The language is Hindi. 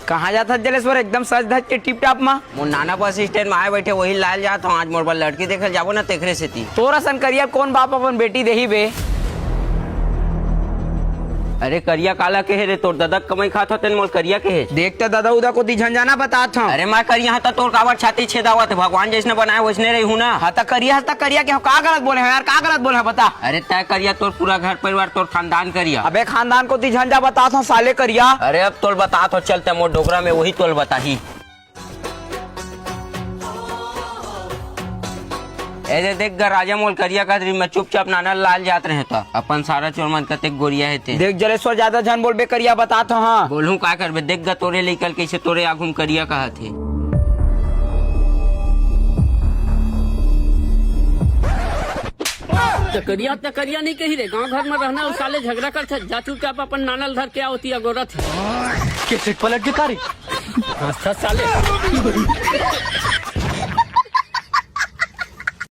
कहाँ जाता जलेश्वर एकदम सज धज के टिप टाप मा? मोर नाना बस स्टैंड में आए बैठे वही लाल जात हूँ। आज मोर पर लड़की देखल जाबो ना तेखरे से थी। तोरा सन करिया कौन बाप अपन बेटी देही बे? अरे करिया काला के है रे, तोर दादा कमाई खात होते मोर करिया के है। देखते दादा उदा को दी झंझाना बतात हूँ। अरे मैं करिया हता तोर कावर छाती छेदावत है, भगवान जैसने बनाए वैसने रही हूँ ना। हता करिया के का गलत बोले हैं यार, का गलत बोले हैं बता? अरे तय करिया तोर पूरा घर परिवार तोर खानदान करिया। अबे खानदान को दी झंझा बतात हूँ साले करिया। अरे अब तोल बता तो चलते मोर डोगरा में वही तोल बताही। ऐसे देख ग राजा मोल करिया का मैं चुपचाप नाना लाल जात रहे था। अपन सारा चोर मन कते गोरिया है थे। देख जलेश्वर ज्यादा झन बोल बे करिया बतात हूँ। हाँ बोलूं का करबे, देख ग तोरे लेकल कैसे तोरे आगुम करिया कहा थे। तकरिया नहीं कही रे, गांव घर में रहना और साले झगड़ा कर थे। जा चुपचाप अपन नानल धर के होती है गोरत के पलट के कारी साले